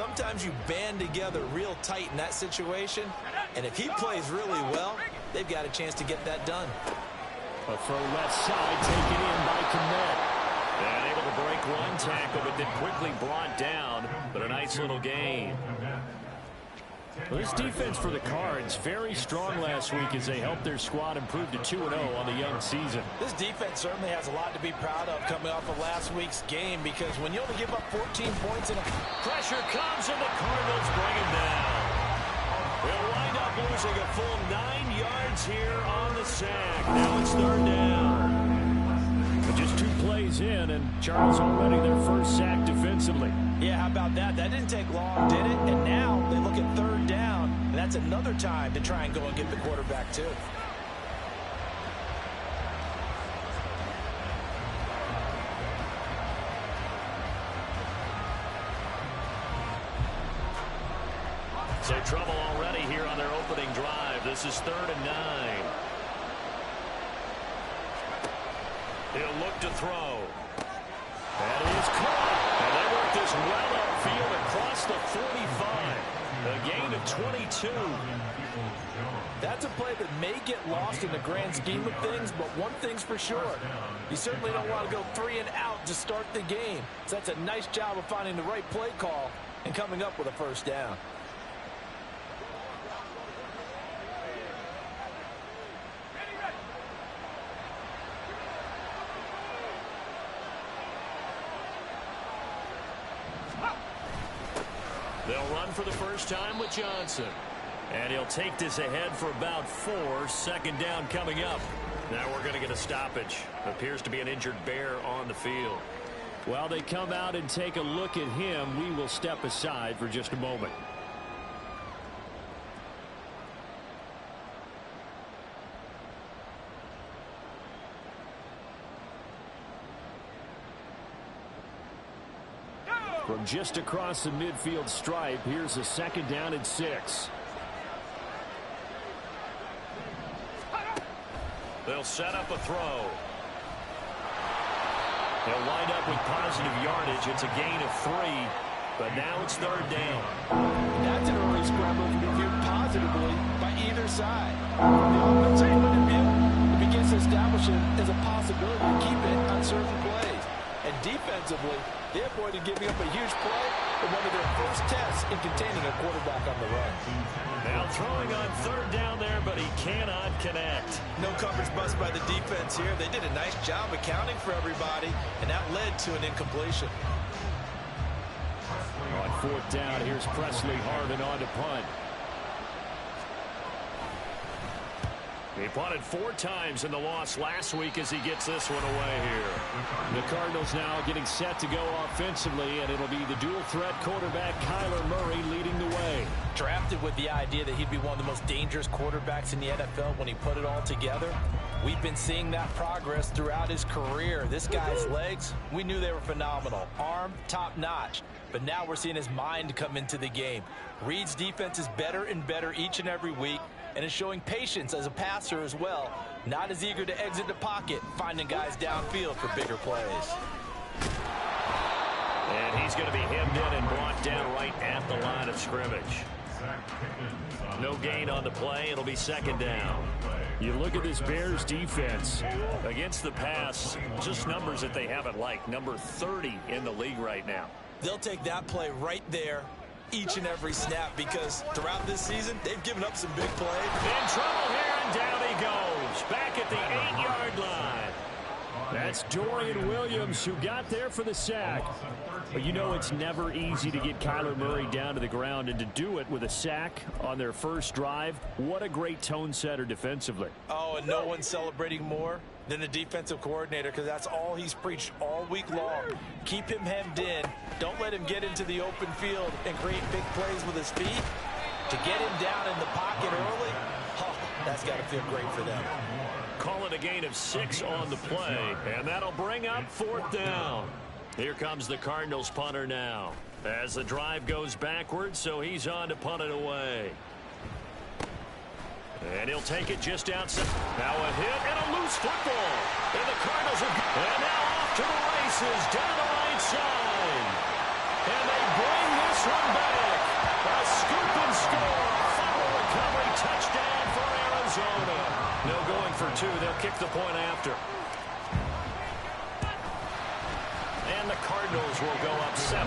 sometimes you band together real tight in that situation, and if he plays really well, they've got a chance to get that done. A throw left side taken in by Kmet. And able to break one tackle, but then quickly brought down. But a nice little gain. Well, this defense for the Cards, very strong last week as they helped their squad improve to 2-0 on the young season. This defense certainly has a lot to be proud of coming off of last week's game, because when you only give up 14 points and pressure comes and the Cardinals bring him down. They'll wind up losing a full 9 yards here on the sack. Now it's third down. But just 2 plays in, and Charles already their first sack defensively. Yeah, how about that? That didn't take long, did it? And now they look at third down, and that's another time to try and go and get the quarterback too. So trouble already here on their opening drive. This is 3rd and 9. He'll look to throw. That is caught. And they work this well upfield across the 45. A gain of 22. That's a play that may get lost in the grand scheme of things, but one thing's for sure. You certainly don't want to go 3 and out to start the game. So that's a nice job of finding the right play call and coming up with a first down. They'll run for the first time with Johnson. And he'll take this ahead for about 4. 2nd down coming up. Now we're going to get a stoppage. Appears to be an injured Bear on the field. While they come out and take a look at him, we will step aside for just a moment. From just across the midfield stripe, here's a 2nd down and 6. They'll set up a throw. They'll wind up with positive yardage. It's a gain of 3, but now it's 3rd down. That's an early scramble to be viewed positively by either side. From the offensive point of view, it begins to establish it as a possibility to keep it on certain plays. And defensively, they avoided giving up a huge play in one of their first tests in containing a quarterback on the run. Now throwing on 3rd down there, but he cannot connect. No coverage bust by the defense here. They did a nice job accounting for everybody, and that led to an incompletion. On 4th down, here's Presley Harvin on to punt. He punted 4 times in the loss last week as he gets this one away here. The Cardinals now getting set to go offensively, and it'll be the dual threat quarterback Kyler Murray leading the way. Drafted with the idea that he'd be one of the most dangerous quarterbacks in the NFL when he put it all together. We've been seeing that progress throughout his career. This guy's legs, we knew they were phenomenal. Arm, top notch. But now we're seeing his mind come into the game. Reed's defense is better and better each and every week, and is showing patience as a passer as well. Not as eager to exit the pocket, finding guys downfield for bigger plays. And he's going to be hemmed in and brought down right at the line of scrimmage. No gain on the play. It'll be 2nd down. You look at this Bears defense against the pass, just numbers that they haven't liked. Number 30 in the league right now. They'll take that play right there each and every snap, because throughout this season, they've given up some big plays. In trouble here, and down he goes. Back at the 8-yard line. That's Dorian Williams who got there for the sack. But you know it's never easy to get Kyler Murray down to the ground, and to do it with a sack on their first drive, what a great tone setter defensively. Oh, and no one's celebrating more than the defensive coordinator, because that's all he's preached all week long. Keep him hemmed in. Don't let him get into the open field and create big plays with his feet. To get him down in the pocket early, oh, that's got to feel great for them. Call it a gain of 6 on the play, and that'll bring up 4th down. Here comes the Cardinals punter now, as the drive goes backwards, so he's on to punt it away. And he'll take it just outside. Now a hit and a loose football. And the Cardinals are... And now off to the races down the right side. And they bring this one back. A scoop and score. Fumble recovery. Touchdown for Arizona. No going for two. They'll kick the point after. And the Cardinals will go up 7-0.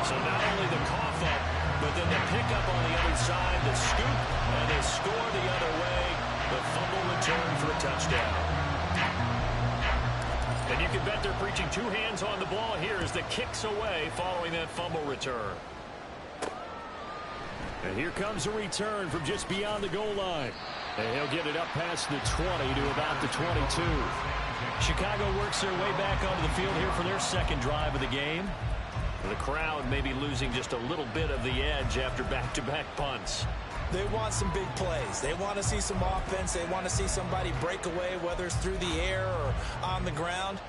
So not only the cough up, but then the pickup on the other side, the scoop, and they score the other way. The fumble return for a touchdown. And you can bet they're preaching two hands on the ball here as the kicks away following that fumble return. And here comes a return from just beyond the goal line. And he'll get it up past the 20 to about the 22. Chicago works their way back onto the field here for their second drive of the game. The crowd may be losing just a little bit of the edge after back-to-back punts. They want some big plays. They want to see some offense. They want to see somebody break away, whether it's through the air or on the ground.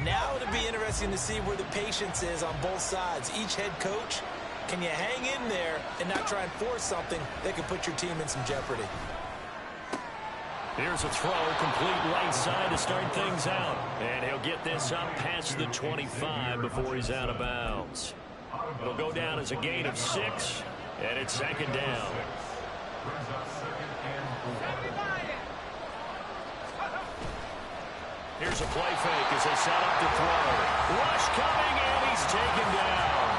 Now it'll be interesting to see where the patience is on both sides. Each head coach, can you hang in there and not try and force something that could put your team in some jeopardy? Here's a throw, complete right side to start things out. And he'll get this up past the 25 before he's out of bounds. It'll go down as a gain of 6, and it's second down. Here's a play fake as they set up to throw. Rush coming, and he's taken down.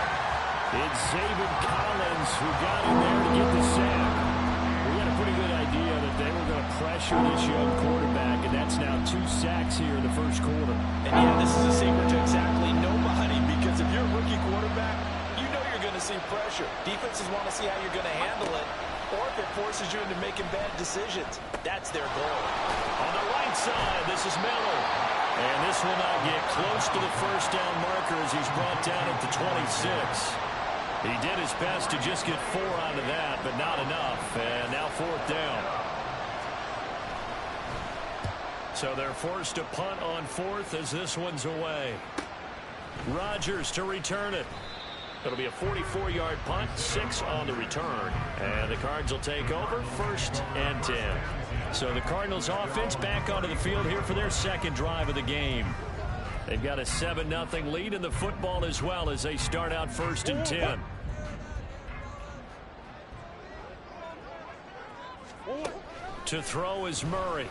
It's Zaven Collins who got in there to get the sack. We had a pretty good idea that they were going to pressure this young quarterback, and that's now 2 sacks here in the first quarter. And yeah, this is a secret to exactly nobody, because if you're a rookie quarterback, you know you're going to see pressure. Defenses want to see how you're going to handle it, or if it forces you into making bad decisions. That's their goal. On the right side, this is Miller. And this will not get close to the first down marker as he's brought down at the 26. He did his best to just get 4 out of that, but not enough. And now 4th down. So they're forced to punt on 4th as this one's away. Rodgers to return it. It'll be a 44-yard punt, 6 on the return. And the Cards will take over, 1st and 10. So the Cardinals offense back onto the field here for their second drive of the game. They've got a 7-0 lead in the football as well as they start out 1st and 10. To throw is Murray.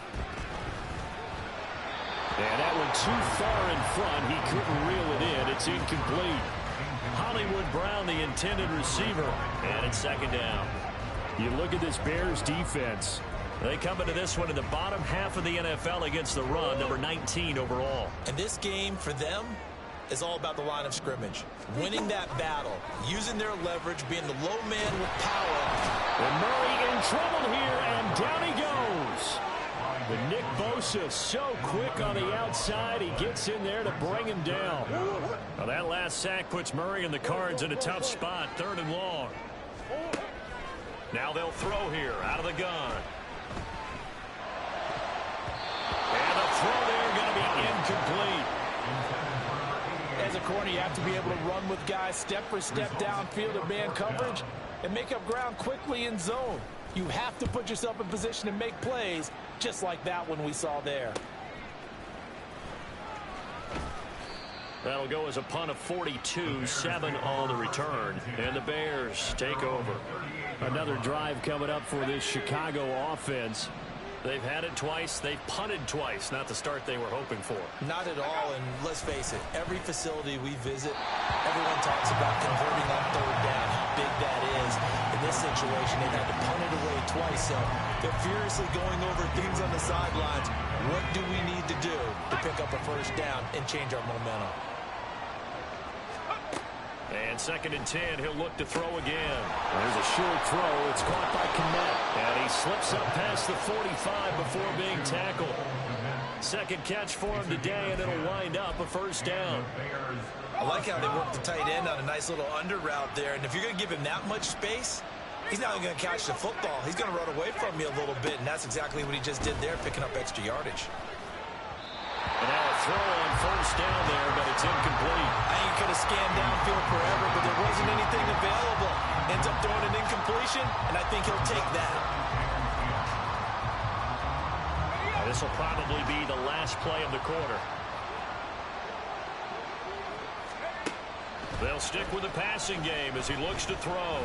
And that one too far in front. He couldn't reel it in. It's incomplete. Hollywood Brown, the intended receiver, and it's second down. You look at this Bears defense. They come into this one in the bottom half of the NFL against the run, number 19 overall. And this game for them is all about the line of scrimmage. Winning that battle, using their leverage, being the low man with power. And Murray in trouble here, and down he goes. But Nick Bosa so quick on the outside, he gets in there to bring him down. Now that last sack puts Murray and the Cards in a tough spot, 3rd and long. Now they'll throw here out of the gun. And the throw there going to be incomplete. As a corner, you have to be able to run with guys step for step downfield in man coverage and make up ground quickly in zone. You have to put yourself in position to make plays, just like that one we saw there. That'll go as a punt of 42, 7 on the return. And the Bears take over. Another drive coming up for this Chicago offense. They've had it twice. They've punted twice. Not the start they were hoping for. Not at all, and let's face it, every facility we visit, everyone talks about converting on 3rd down, how big that is. In this situation, they've had to punt it away twice, so they're furiously going over things on the sidelines. What do we need to do to pick up a 1st down and change our momentum? And 2nd and 10, he'll look to throw again. There's a short throw. It's caught by Kmet. And he slips up past the 45 before being tackled. Second catch for him today, and it'll wind up a 1st down. I like how they work the tight end on a nice little under route there. And if you're going to give him that much space, he's not going to catch the football. He's going to run away from you a little bit, and that's exactly what he just did there, picking up extra yardage. And now a throw on 1st down there, but it's incomplete. I think he could have scanned downfield forever, but there wasn't anything available. Ends up throwing an incompletion, and I think he'll take that. This will probably be the last play of the quarter. They'll stick with the passing game as he looks to throw.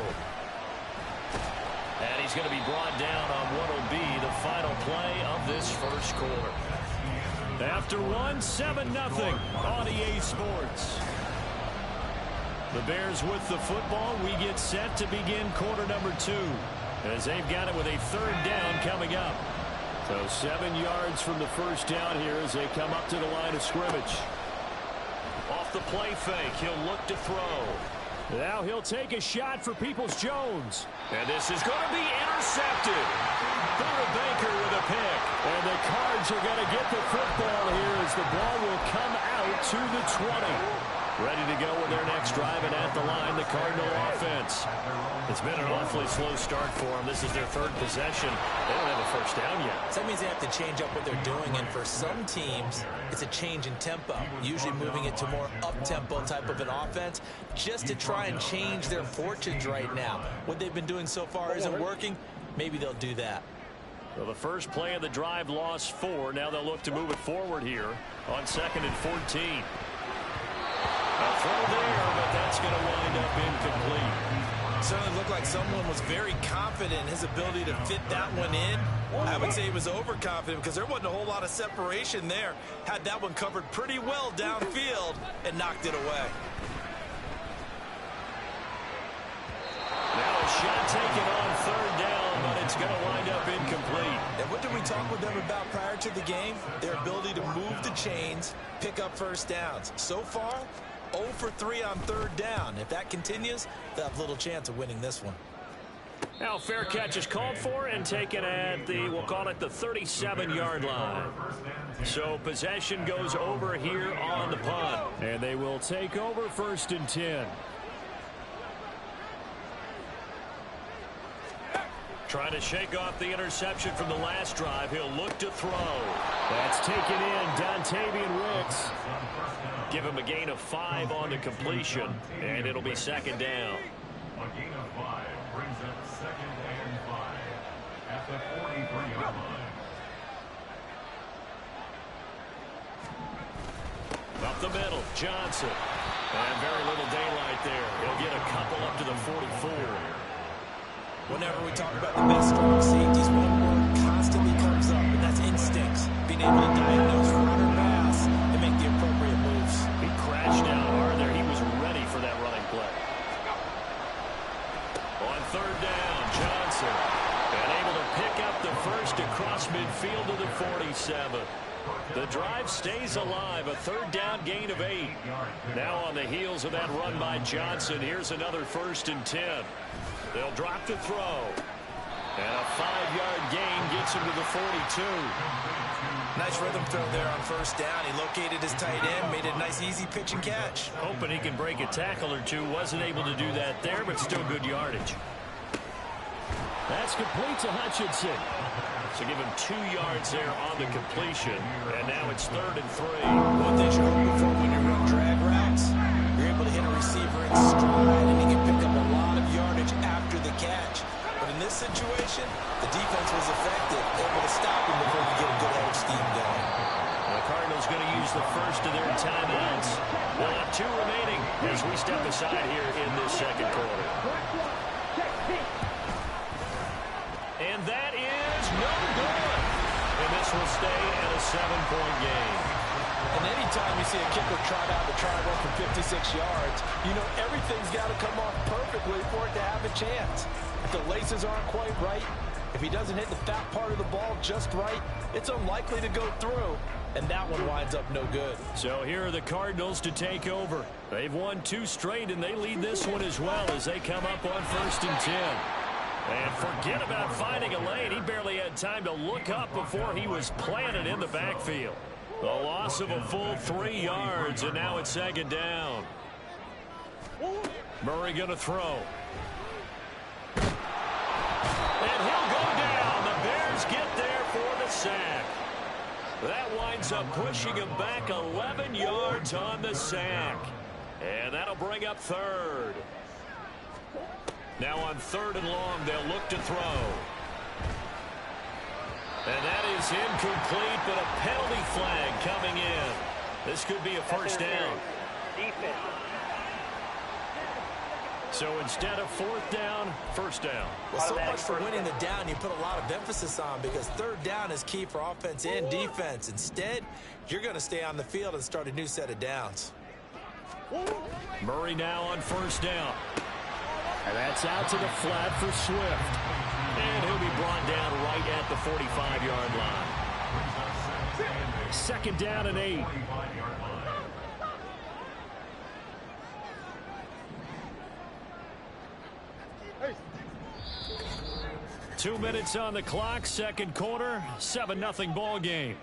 And he's going to be brought down on what will be the final play of this first quarter. After one, 7-0 on EA Sports. The Bears with the football. We get set to begin quarter number 2 as they've got it with a third down coming up. So 7 yards from the first down here as they come up to the line of scrimmage. Off the play fake, he'll look to throw. Now he'll take a shot for Peoples-Jones. And this is going to be intercepted. Buda Baker with a pick. And the Cards are going to get the football here as the ball will come out to the 20. Ready to go with their next drive, and at the line, the Cardinal offense. It's been an awfully slow start for them. This is their third possession. They don't have a first down yet. So that means they have to change up what they're doing, and for some teams, it's a change in tempo, usually moving it to more up-tempo type of an offense, just to try and change their fortunes right now. What they've been doing so far isn't working. Maybe they'll do that. So the first play of the drive lost 4. Now they'll look to move it forward here on 2nd and 14. A throw there, but that's going to wind up incomplete. Certainly looked like someone was very confident in his ability to fit that one in. I would say he was overconfident because there wasn't a whole lot of separation there. Had that one covered pretty well downfield and knocked it away. Now a shot taken on 3rd down, but it's going to wind up incomplete. And what did we talk with them about prior to the game? Their ability to move the chains, pick up first downs. So far, 0 for 3 on 3rd down. If that continues, they'll have little chance of winning this one. Now fair catch is called for and taken at the, we'll call it the 37-yard line. So possession goes over here on the punt. And they will take over 1st and 10. Trying to shake off the interception from the last drive. He'll look to throw. That's taken in. Dontavian Wicks. Give him a gain of 5 on the completion, and it'll be 2nd down. A gain of 5 brings up 2nd and 5 at the 43-yard line. Up the middle, Johnson. And very little daylight there. He'll get a couple up to the 44. Whenever we talk about the best strong safeties, one word constantly comes up, and that's instincts. Being able to diagnose run or pass and make the appropriate moves. He crashed down hard there. He was ready for that running play. On 3rd down, Johnson. And able to pick up the first across midfield to the 47. The drive stays alive. A 3rd down gain of 8. Now on the heels of that run by Johnson, here's another 1st and 10. They'll drop to throw. And a 5-yard gain gets him to the 42. Nice rhythm throw there on 1st down. He located his tight end, made it a nice easy pitch and catch. Hoping he can break a tackle or two. Wasn't able to do that there, but still good yardage. That's complete to Hutchinson. So give him 2 yards there on the completion. And now it's 3rd and 3. One thing you're hoping for when you run drag routes, you're able to hit a receiver in stride, and he can pick up a lot of yardage after the catch. But in this situation, the defense was effective, able to stop him before he get a good head of steam going. The Cardinals going to use the first of their timeouts. We'll have 2 remaining as we step aside here in this 2nd quarter. And that is no good. And this will stay at a 7-point game. And anytime you see a kicker trot out the try run from 56 yards, you know everything's got to come off perfectly for it to have a chance. If the laces aren't quite right, if he doesn't hit the fat part of the ball just right, it's unlikely to go through. And that one winds up no good. So here are the Cardinals to take over. They've won 2 straight, and they lead this one as well as they come up on 1st and 10. And forget about finding a lane. He barely had time to look up before he was planted in the backfield. The loss of a full 3 yards, and now it's 2nd down. Murray going to throw. And he'll go down. The Bears get there for the sack. That winds up pushing him back 11 yards on the sack. And that'll bring up 3rd. Now on 3rd and long, they'll look to throw. And that is incomplete, but a penalty flag coming in. This could be a first down. So instead of fourth down, first down. Well, so much for winning the down you put a lot of emphasis on, because third down is key for offense and defense. Instead, you're going to stay on the field and start a new set of downs. Murray now on first down. And that's out to the flat for Swift. And he'll be brought down right at the 45-yard line. Second down and 8. 2 minutes on the clock, second quarter, 7-0 ball game.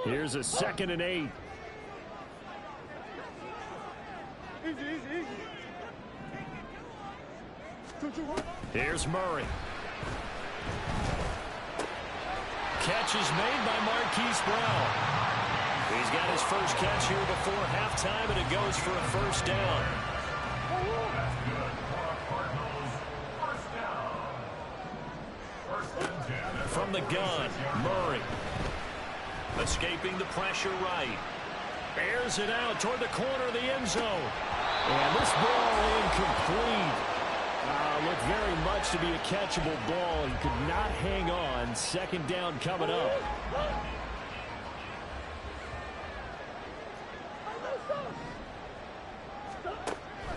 Here's a second and 8. Here's Murray. Catch is made by Marquise Brown. He's got his first catch here before halftime, and it goes for a first down. From the gun, Murray. Escaping the pressure right. Airs it out toward the corner of the end zone. And this ball incomplete. Looked very much to be a catchable ball. He could not hang on. Second down coming up.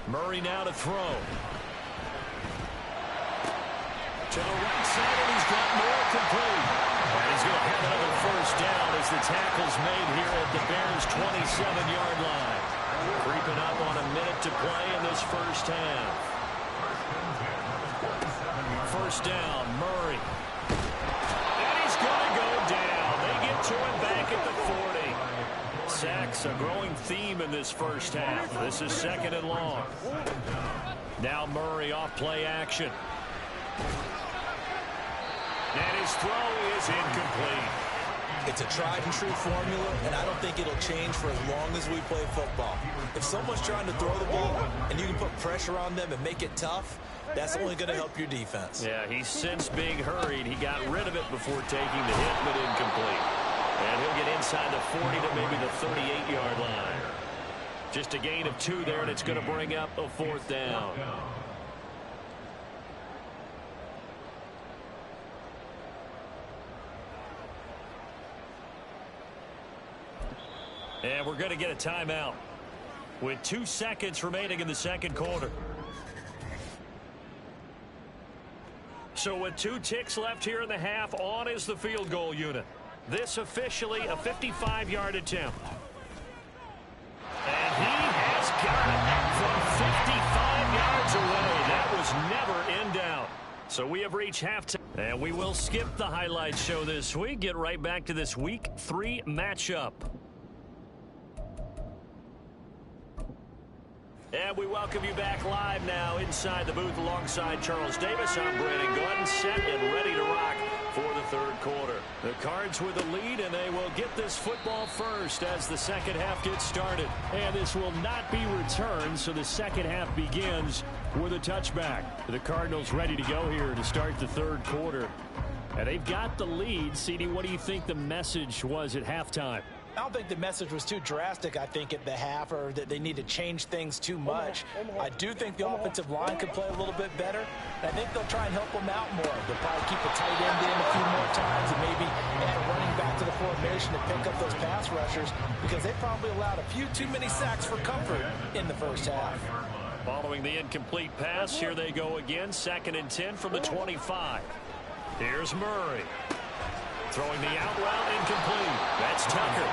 Murray now to throw. To the right side, and he's got more complete. And he's going to have another first down as the tackle's made here at the Bears' 27-yard line. Creeping up on a minute to play in this first half. First down, Murray. And he's going to go down. They get to him back at the 40. Sacks, a growing theme in this first half. This is second and long. Now Murray off play action. And his throw is incomplete. It's a tried and true formula, and I don't think it'll change for as long as we play football. If someone's trying to throw the ball and you can put pressure on them and make it tough, that's only going to help your defense. Yeah, he's since being hurried. He got rid of it before taking the hit, but incomplete. And he'll get inside the 40 to maybe the 38-yard line. Just a gain of 2 there, and it's going to bring up a fourth down. And we're going to get a timeout with 2 seconds remaining in the second quarter. So with 2 ticks left here in the half, on is the field goal unit. This officially a 55-yard attempt. And he has got it from 55 yards away. That was never in doubt. So we have reached halftime. And we will skip the highlights show this week. Get right back to this Week 3 matchup. And we welcome you back live now inside the booth alongside Charles Davis. I'm Brandon Gordon, set and ready to rock for the third quarter. The Cards with the lead, and they will get this football first as the second half gets started. And this will not be returned, so the second half begins with a touchback. The Cardinals ready to go here to start the third quarter. And they've got the lead. CD, what do you think the message was at halftime? I don't think the message was too drastic, I think, at the half, or that they need to change things too much. I do think the offensive line could play a little bit better. And I think they'll try and help them out more. They'll probably keep a tight end in a few more times and maybe add a running back to the formation to pick up those pass rushers, because they probably allowed a few too many sacks for comfort in the first half. Following the incomplete pass, here they go again. 2nd and 10 from the 25. Here's Murray. Throwing the out route, incomplete. That's Tucker.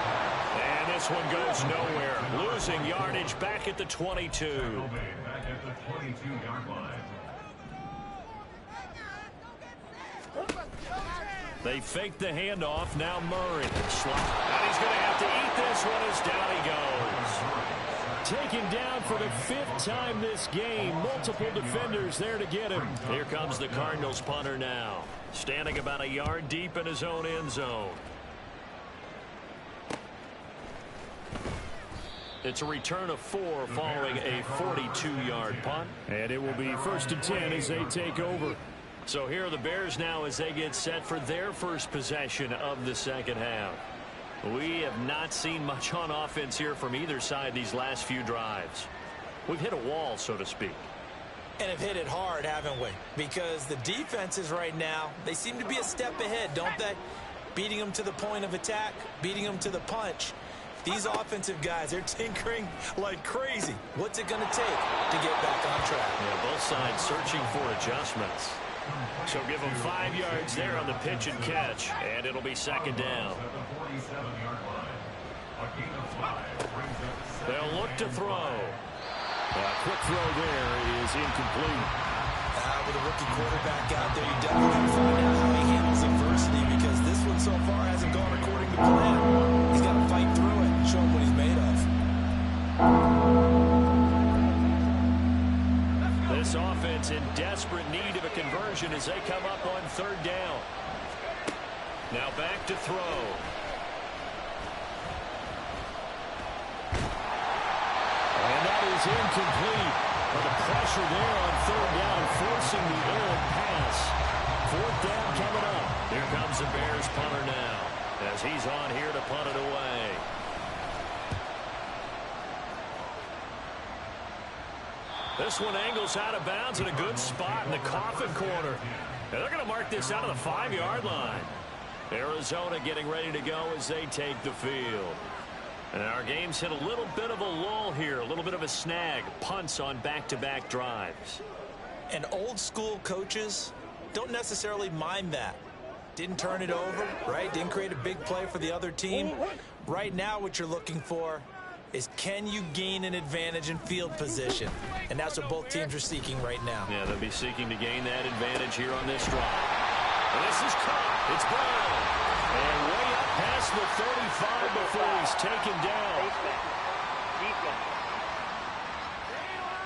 And this one goes nowhere. Losing yardage back at the 22. Back at the 22-yard line. They fake the handoff. Now Murray. And he's going to have to eat this one as down he goes. Taken down for the 5th time this game. Multiple defenders there to get him. Here comes the Cardinals punter now. Standing about a yard deep in his own end zone. It's a return of 4 following a 42-yard punt. And it will be 1st and 10 as they take over. So here are the Bears now as they get set for their first possession of the second half. We have not seen much on offense here from either side these last few drives. We've hit a wall, so to speak. And have hit it hard, haven't we? Because the defenses right now, they seem to be a step ahead, don't they? Beating them to the point of attack, beating them to the punch. These offensive guys, they're tinkering like crazy. What's it going to take to get back on track? Yeah, both sides searching for adjustments. So give them 5 yards there on the pitch and catch, and it'll be second down. They'll look to throw. A quick throw there is incomplete. With a rookie quarterback out there, you definitely got to find out how he handles adversity, because this one so far hasn't gone according to plan. He's got to fight through it and show him what he's made of. This offense in desperate need of a conversion as they come up on third down. Now back to throw. And that is incomplete. But the pressure there on third down, forcing the errant pass. Fourth down coming up. Here comes the Bears punter now, as he's on here to punt it away. This one angles out of bounds in a good spot in the coffin corner. And they're going to mark this out of the 5-yard line. Arizona getting ready to go as they take the field. And our game's hit a little bit of a lull here, a little bit of a snag. Punts on back-to-back drives. And old school coaches don't necessarily mind that. Didn't turn it over, right? Didn't create a big play for the other team. Right now what you're looking for is, can you gain an advantage in field position? And that's what both teams are seeking right now. Yeah, they'll be seeking to gain that advantage here on this drive. And this is caught. It's Brown. And way up past the 35 before he's taken down.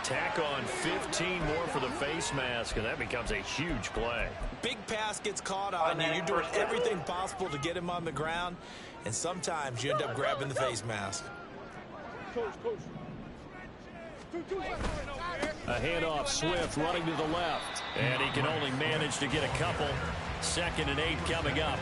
Tack on 15 more for the face mask, and that becomes a huge play. Big pass gets caught on you. You're doing everything possible to get him on the ground, and sometimes you end up grabbing the face mask. A handoff, Swift running to the left, and he can only manage to get a couple. 2nd and 8 coming up.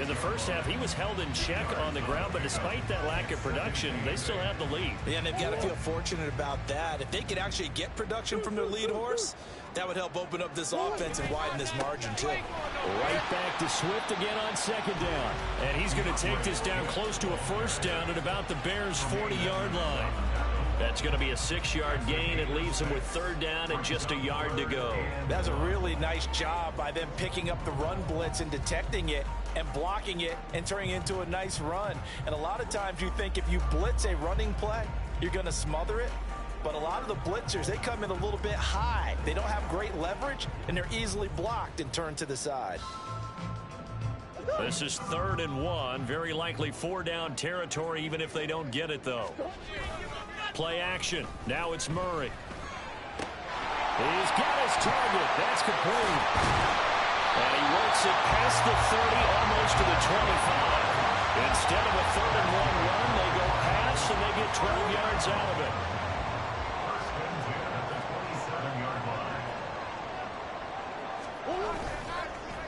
In the first half, he was held in check on the ground, but despite that lack of production, they still have the lead. Yeah, and they've got to feel fortunate about that. If they could actually get production from their lead horse, that would help open up this offense and widen this margin, too. Right back to Swift again on 2nd down. And he's going to take this down close to a first down at about the Bears' 40-yard line. That's going to be a 6-yard gain. It leaves them with 3rd down and just a yard to go. That's a really nice job by them picking up the run blitz and detecting it and blocking it and turning it into a nice run. And a lot of times you think if you blitz a running play, you're going to smother it. But a lot of the blitzers, they come in a little bit high. They don't have great leverage, and they're easily blocked and turned to the side. This is 3rd and 1. Very likely 4-down territory, even if they don't get it, though. Play action. Now it's Murray. He's got his target. That's complete. And he works it past the 30, almost to the 25. Instead of a 3rd and 1 run, they go pass, and they get 12 yards out of it.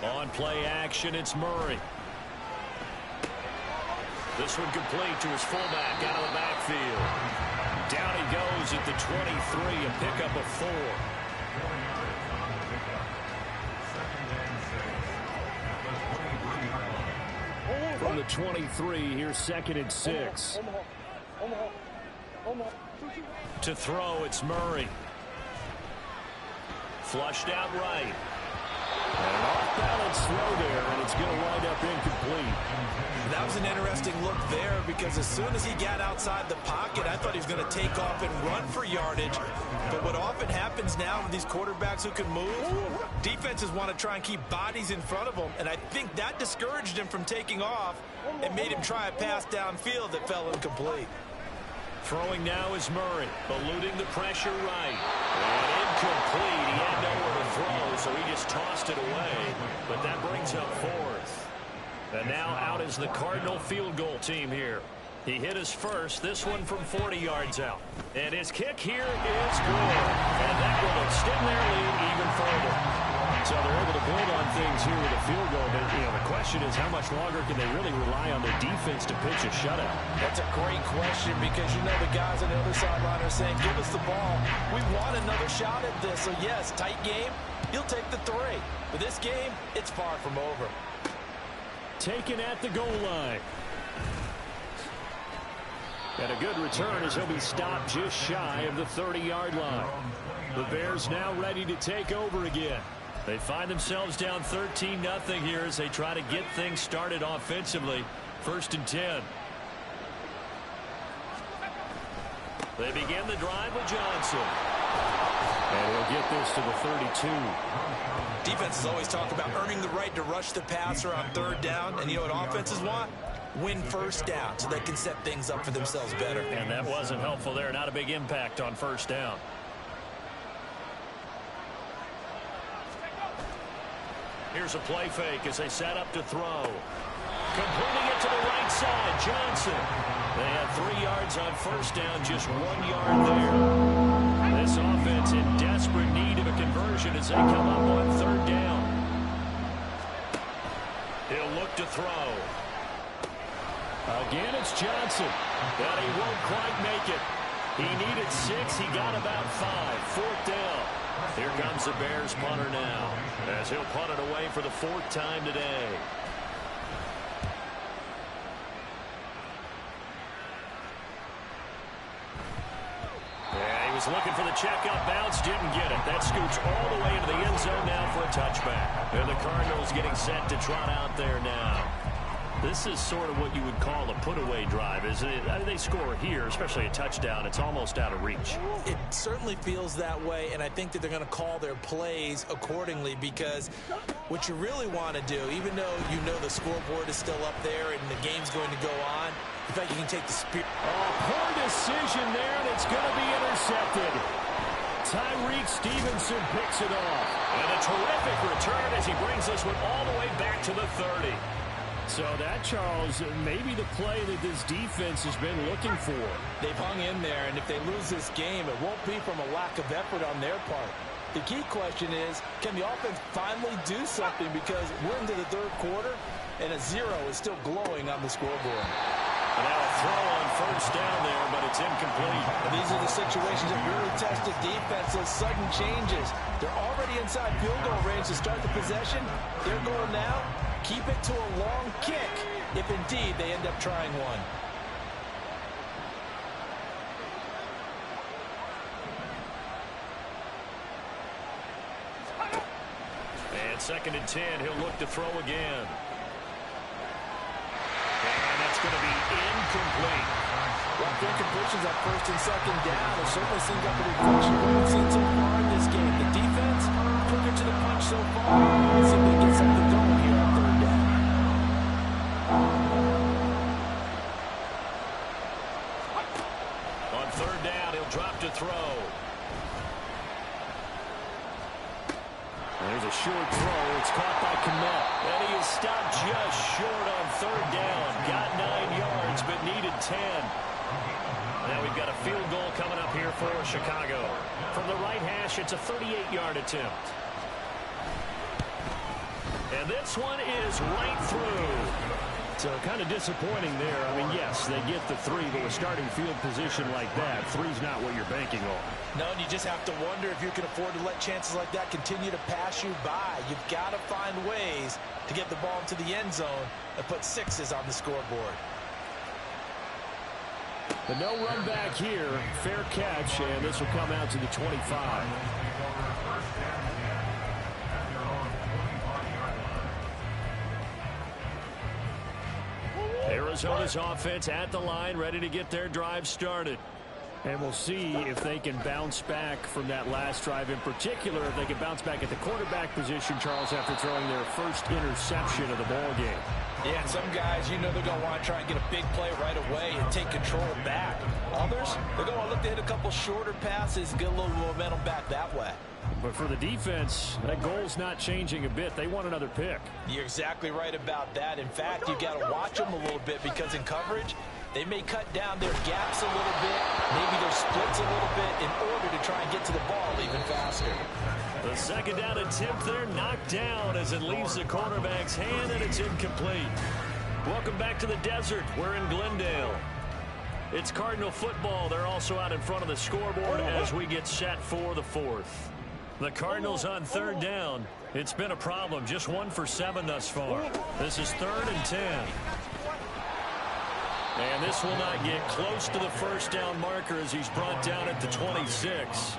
On play action, it's Murray. This one complete to his fullback out of the backfield. Down he goes at the 23, a pickup of 4. From the 23, here's 2nd and 6. To throw, it's Murray. Flushed out right. And an off-balance throw there, and it's going to wind up incomplete. That was an interesting look there, because as soon as he got outside the pocket, I thought he was going to take off and run for yardage. But what often happens now with these quarterbacks who can move, defenses want to try and keep bodies in front of them, and I think that discouraged him from taking off and made him try a pass downfield that fell incomplete. Throwing now is Murray, eluding the pressure right. And incomplete. He had nowhere to throw, so he just tossed it away. But that brings up 4th. And now out is the Cardinal field goal team here. He hit his first, this one from 40 yards out. And his kick here is good. And that will extend their lead even further. So they're able to build on things here with a field goal. But, the question is how much longer can they really rely on their defense to pitch a shutout? That's a great question because the guys on the other sideline are saying, give us the ball. We want another shot at this. So, yes, tight game, you'll take the 3. But this game, it's far from over. Taken at the goal line. And a good return as he'll be stopped just shy of the 30-yard line. The Bears now ready to take over again. They find themselves down 13-0 here as they try to get things started offensively. 1st and 10. They begin the drive with Johnson. And he'll get this to the 32. Defenses always talk about earning the right to rush the passer on 3rd down. And you know what offenses want? Win 1st down so they can set things up for themselves better. And that wasn't helpful there. Not a big impact on 1st down. Here's a play fake as they set up to throw. Completing it to the right side, Johnson. They have 3 yards on 1st down, just 1 yard there. This offense in desperate need of a conversion as they come up on 3rd down. He'll look to throw. Again, it's Johnson. But he won't quite make it. He needed 6. He got about 5. 4th down. Here comes the Bears punter now as he'll punt it away for the 4th time today. Yeah, he was looking for the checkup bounce, didn't get it. That scoots all the way into the end zone now for a touchback. And the Cardinals getting set to trot out there now. This is sort of what you would call a put-away drive, isn't it? I mean, they score here, especially a touchdown. It's almost out of reach. It certainly feels that way, and I think that they're going to call their plays accordingly because what you really want to do, even though you know the scoreboard is still up there and the game's going to go on, in fact, you can take the speed. Oh, poor decision there, and it's going to be intercepted. Tyreek Stevenson picks it off. And a terrific return as he brings this one all the way back to the 30. So that, Charles, maybe the play that this defense has been looking for. They've hung in there, and if they lose this game, it won't be from a lack of effort on their part. The key question is, can the offense finally do something because we're into the 3rd quarter, and a 0 is still glowing on the scoreboard. And now a throw on 1st down there, but it's incomplete. And these are the situations that really test the defense, those sudden changes. They're already inside field goal range to start the possession. Their goal now, keep it to a long kick, if indeed they end up trying one. And 2nd and 10, he'll look to throw again. And that's going to be incomplete. Well, their completions on 1st and 2nd down, it certainly seems like a reflection of what we've seen so far in this game. The defense, quicker to the punch so far. Let's see if they get something going here on 3rd down. On 3rd down, he'll drop to throw. There's a short throw. It's caught by Kmet. And he is stopped just short on 3rd down. Got 9 yards, but needed 10. Now we've got a field goal coming up here for Chicago. From the right hash, it's a 38-yard attempt. And this one is right through. So kind of disappointing there. I mean, yes, they get the 3, but with starting field position like that, 3's not what you're banking on. No, and you just have to wonder if you can afford to let chances like that continue to pass you by. You've got to find ways to get the ball into the end zone and put 6s on the scoreboard. The no run back here, fair catch, and this will come out to the 25. Arizona's offense at the line, ready to get their drive started. And we'll see if they can bounce back from that last drive, in particular, if they can bounce back at the quarterback position, Charles, after throwing their first interception of the ball game. Yeah, and some guys, they're going to want to try and get a big play right away and take control back. Others, they're going to look to hit a couple shorter passes and get a little momentum back that way. But for the defense, that goal's not changing a bit. They want another pick. You're exactly right about that. In fact, you've got to watch them a little bit because in coverage, they may cut down their gaps a little bit, maybe their splits a little bit in order to try and get to the ball even faster. The second down attempt there knocked down as it leaves the quarterback's hand, and it's incomplete. Welcome back to the desert. We're in Glendale. It's Cardinal football. They're also out in front of the scoreboard as we get set for the fourth. The Cardinals on third down. It's been a problem. Just 1 for 7 thus far. This is 3rd and 10. And this will not get close to the first down marker as he's brought down at the 26.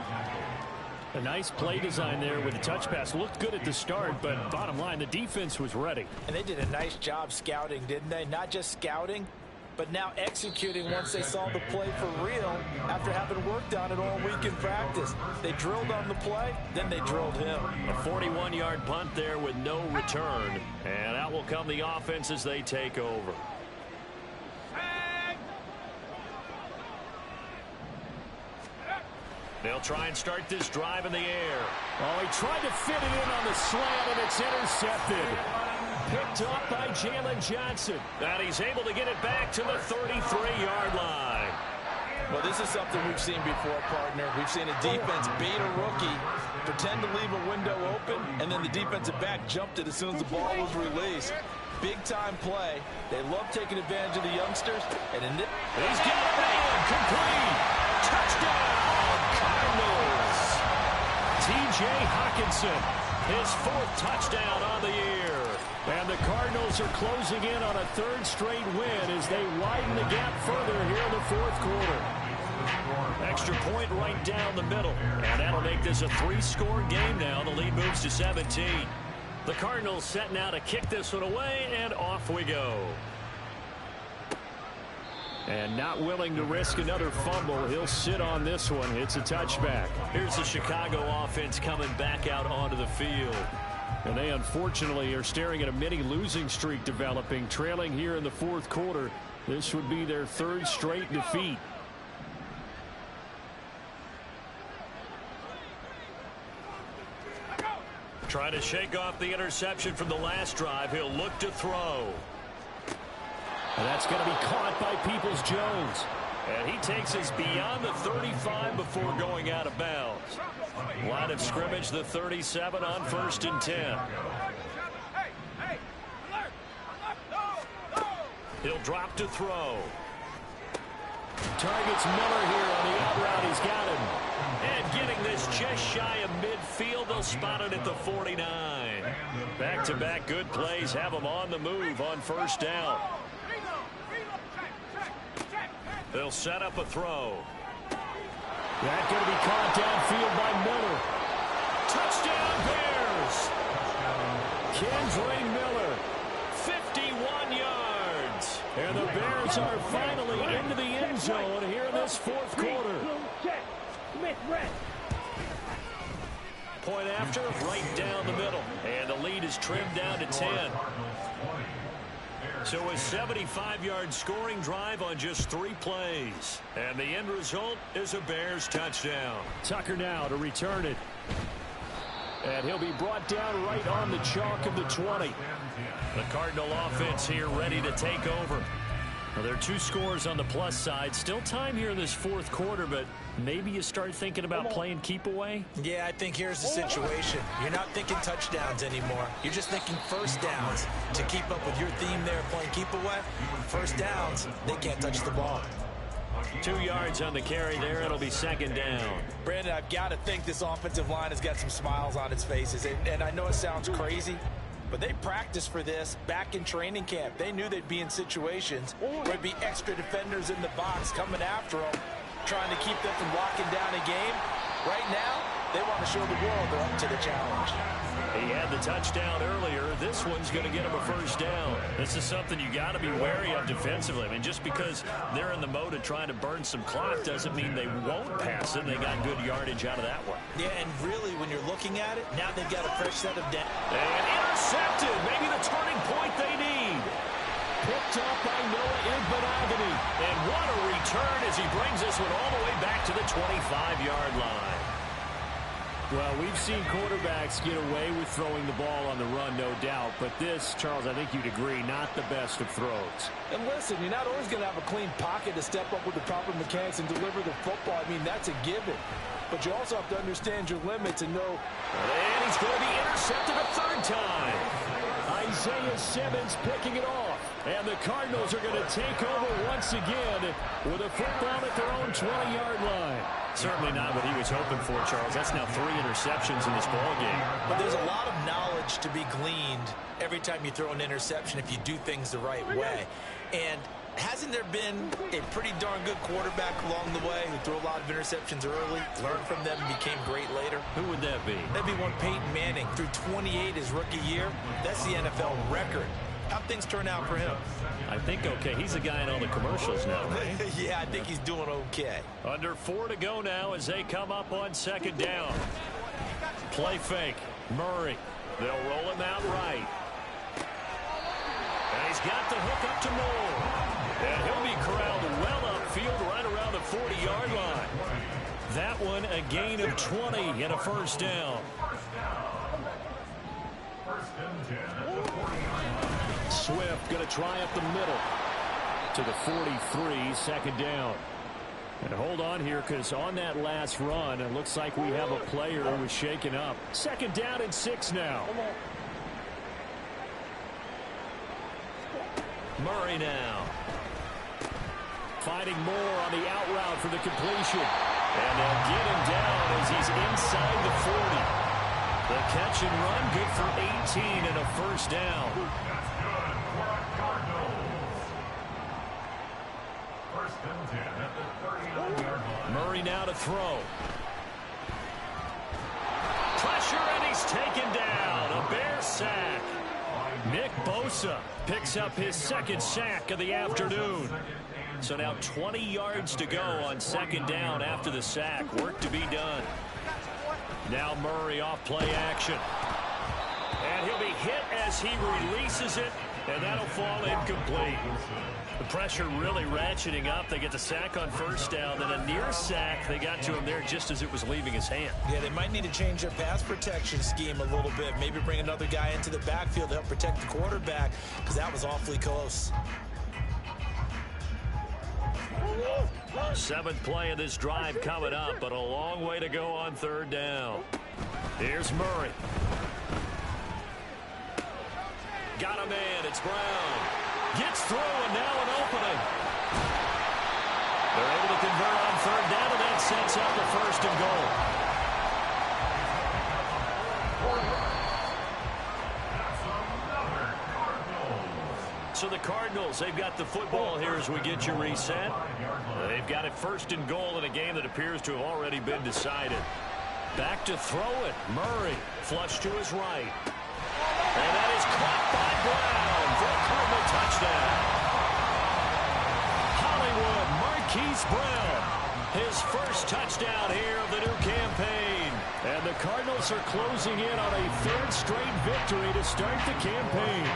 A nice play design there with the touch pass. Looked good at the start, but bottom line, the defense was ready. And they did a nice job scouting, didn't they? Not just scouting, but now executing once they saw the play for real after having worked on it all week in practice. They drilled on the play, then they drilled him. A 41-yard punt there with no return. And out will come the offense as they take over. They'll try and start this drive in the air. Oh, he tried to fit it in on the slant, and it's intercepted. Picked up by Jalen Johnson. And he's able to get it back to the 33-yard line. Well, this is something we've seen before, partner. We've seen a defense beat a rookie, pretend to leave a window open, and then the defensive back jumped it as soon as the ball was released. Big-time play. They love taking advantage of the youngsters. And he's got it in. Complete. Touchdown, Cardinals. T.J. Hockenson, his 4th touchdown on the year. And the Cardinals are closing in on a 3rd straight win as they widen the gap further here in the 4th quarter. Extra point right down the middle. And that'll make this a 3-score game now. The lead moves to 17. The Cardinals set now to kick this one away, and off we go. And not willing to risk another fumble. He'll sit on this one. It's a touchback. Here's the Chicago offense coming back out onto the field. And they unfortunately are staring at a mini losing streak developing, trailing here in the 4th quarter. This would be their 3rd straight defeat. Trying to shake off the interception from the last drive. He'll look to throw. And that's going to be caught by Peoples-Jones. And he takes us beyond the 35 before going out of bounds. Line of scrimmage, the 37 on 1st and 10. He'll drop to throw. Targets Miller here on the out route. He's got him. And getting this just shy of midfield. They'll spot it at the 49. Back-to-back good plays have them on the move on 1st down. They'll set up a throw. That's going to be caught downfield by Miller. Touchdown Bears! Kendra Miller. 51 yards. And the Bears are finally into the end zone here in this 4th quarter. Point after, right down the middle. And the lead is trimmed down to 10. So a 75-yard scoring drive on just 3 plays. And the end result is a Bears touchdown. Tucker now to return it. And he'll be brought down right on the chalk of the 20. The Cardinal offense here ready to take over. Well, there are 2 scores on the plus side. Still time here in this 4th quarter, but maybe you start thinking about playing keep away? Yeah, I think here's the situation. You're not thinking touchdowns anymore. You're just thinking first downs. To keep up with your theme there, playing keep away, first downs, they can't touch the ball. 2 yards on the carry there. It'll be 2nd down. Brandon, I've got to think this offensive line has got some smiles on its faces. And I know it sounds crazy, but they practiced for this back in training camp. They knew they'd be in situations where there'd be extra defenders in the box coming after them, trying to keep them from locking down a game. Right now, they want to show the world they're up to the challenge. He had the touchdown earlier. This one's going to get him a 1st down. This is something you got to be wary of defensively. I mean, just because they're in the mode of trying to burn some clock doesn't mean they won't pass it. They got good yardage out of that one. Yeah, and really, when you're looking at it, now they've got a fresh set of depth. And intercepted. Maybe the turning point they need. Picked up by Noah Igbenogany. And what a return as he brings this one all the way back to the 25-yard line. Well, we've seen quarterbacks get away with throwing the ball on the run, no doubt. But this, Charles, I think you'd agree, not the best of throws. And listen, you're not always going to have a clean pocket to step up with the proper mechanics and deliver the football. I mean, that's a given. But you also have to understand your limits and know. And he's going to be intercepted a third time. Isaiah Simmons picking it off. And the Cardinals are going to take over once again with a football at their own 20-yard line. Certainly not what he was hoping for, Charles. That's now 3 interceptions in this ball game. But there's a lot of knowledge to be gleaned every time you throw an interception if you do things the right way. And hasn't there been a pretty darn good quarterback along the way who threw a lot of interceptions early, learned from them, and became great later? Who would that be? That'd be one Peyton Manning. Threw 28 his rookie year. That's the NFL record. How'd things turn out for him? I think okay. He's a guy in all the commercials now, right? Yeah, I think he's doing okay. Under 4 to go now as they come up on second down. Play fake. Murray. They'll roll him out right. And he's got the hook up to Moore. And he'll be corralled well upfield right around the 40-yard line. That one a gain of 20 and a first down. Swift going to try up the middle to the 43, second down. And hold on here because on that last run, it looks like we have a player who was shaken up. Second down and 6 now. Murray now. Finding Moore on the out route for the completion. And they'll get him down as he's inside the 40. The catch and run good for 18 and a first down. Murray now to throw. Pressure, and he's taken down. A Bear sack. Nick Bosa picks up his second sack of the afternoon. So now 20 yards to go on second down after the sack. Work to be done. Now Murray off play action. And he'll be hit as he releases it, and that'll fall incomplete. The pressure really ratcheting up. They get the sack on first down, then a near sack. They got to him there just as it was leaving his hand. Yeah, they might need to change their pass protection scheme a little bit. Maybe bring another guy into the backfield to help protect the quarterback, because that was awfully close. 7th play of this drive coming up, but a long way to go on third down. Here's Murray. Got a man. It's Brown. Gets through, and now an opening. They're able to convert on third down, and that sets up the first and goal. So the Cardinals, they've got the football here as we get you reset. They've got it first and goal in a game that appears to have already been decided. Back to throw it. Murray, flush to his right. And that is caught by Brown for a Cardinal touchdown. Hollywood Marquise Brown, his first touchdown here of the new campaign. And the Cardinals are closing in on a 3rd straight victory to start the campaign.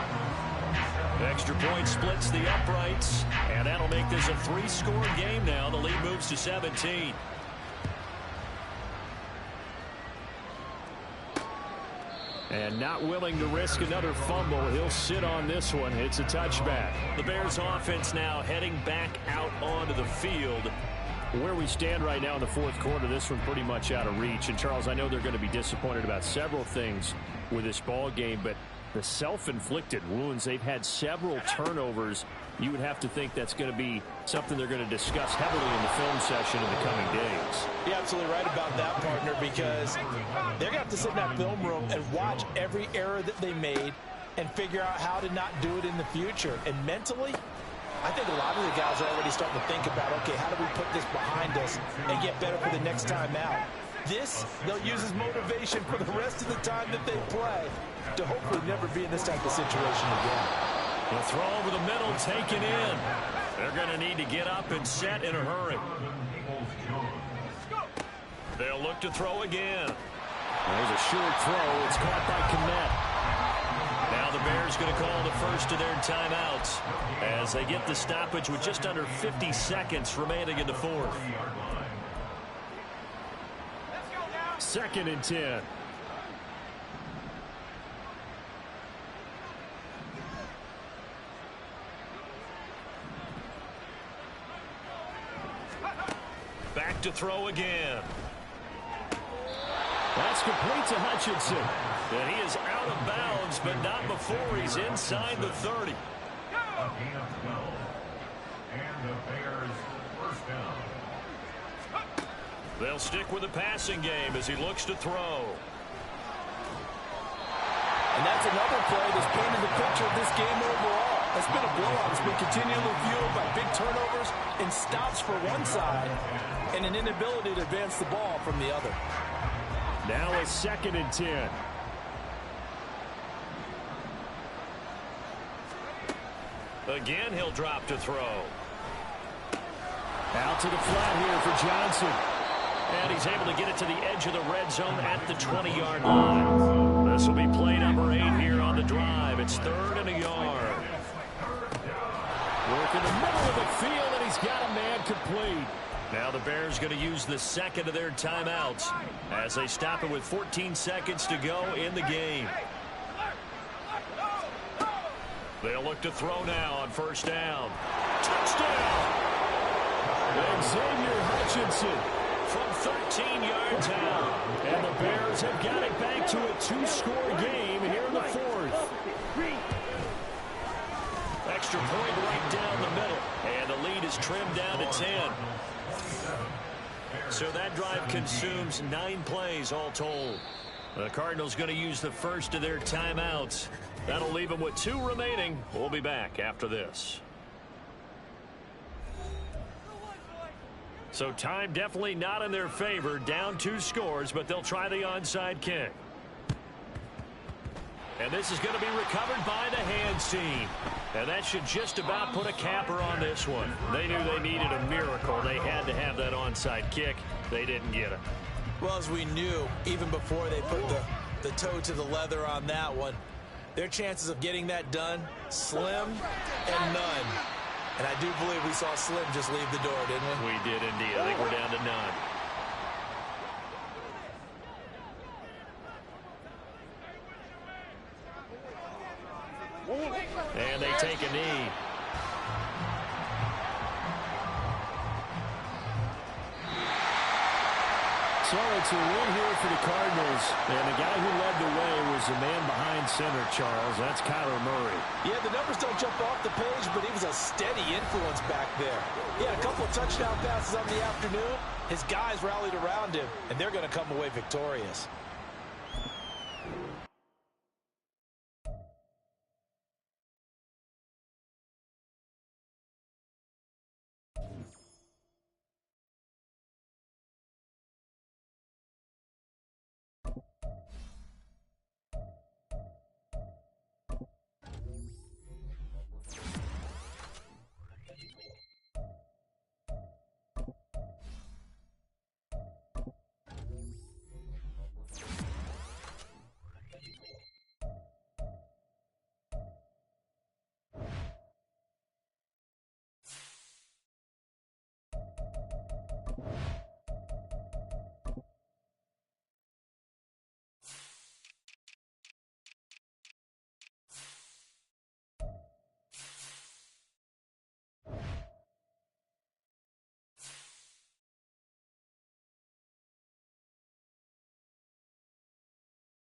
Extra point splits the uprights, and that'll make this a 3-score game now. The lead moves to 17. And not willing to risk another fumble. He'll sit on this one. It's a touchback. The Bears offense now heading back out onto the field. Where we stand right now in the 4th quarter, this one pretty much out of reach. And, Charles, I know they're going to be disappointed about several things with this ball game, but the self-inflicted wounds, they've had several turnovers. You would have to think that's going to be something they're going to discuss heavily in the film session in the coming days. You're absolutely right about that, partner, because they're going to have to sit in that film room and watch every error that they made and figure out how to not do it in the future. And mentally, I think a lot of the guys are already starting to think about, okay, how do we put this behind us and get better for the next time out? This, they'll use as motivation for the rest of the time that they play to hopefully never be in this type of situation again. The throw over the middle, taken in. They're going to need to get up and set in a hurry. They'll look to throw again. There's a short throw. It's caught by Kmet. Now the Bears going to call the first of their timeouts as they get the stoppage with just under 50 seconds remaining in the 4th. 2nd and 10. Back to throw again. That's complete to Hutchinson. And he is out of bounds, but not before he's inside the 30. A gain of 12. And the Bears first down. They'll stick with the passing game as he looks to throw. And that's another play that's painted the picture of this game overall. It's been a blowout. It's been continually fueled by big turnovers and stops for one side and an inability to advance the ball from the other. Now a 2nd and 10. Again, he'll drop to throw. Out to the flat here for Johnson. And he's able to get it to the edge of the red zone at the 20-yard line. This will be play number 8 here on the drive. It's 3rd and a yard. Work in the middle of the field, and he's got a man complete. Now the Bears going to use the 2nd of their timeouts as they stop it with 14 seconds to go in the game. They'll look to throw now on 1st down. Touchdown! Xavier Hutchinson from 13 yards out. And the Bears have got it back to a 2-score game here in the 4th. Extra point right down the middle. And the lead is trimmed down to 10. So that drive consumes 9 plays all told. The Cardinals going to use the 1st of their timeouts. That'll leave them with 2 remaining. We'll be back after this. So time definitely not in their favor. Down 2 scores, but they'll try the onside kick. And this is going to be recovered by the hands team. And that should just about put a capper on this one. They knew they needed a miracle. They had to have that onside kick. They didn't get it. Well, as we knew, even before they put the toe to the leather on that one, their chances of getting that done, slim and none. And I do believe we saw Slim just leave the door, didn't we? We did indeed. I think we're down to none. And they take a knee. So it's a win here for the Cardinals. And the guy who led the way was the man behind center, Charles. That's Kyler Murray. Yeah, the numbers don't jump off the page, but he was a steady influence back there. He had a couple of touchdown passes on the afternoon. His guys rallied around him, and they're going to come away victorious.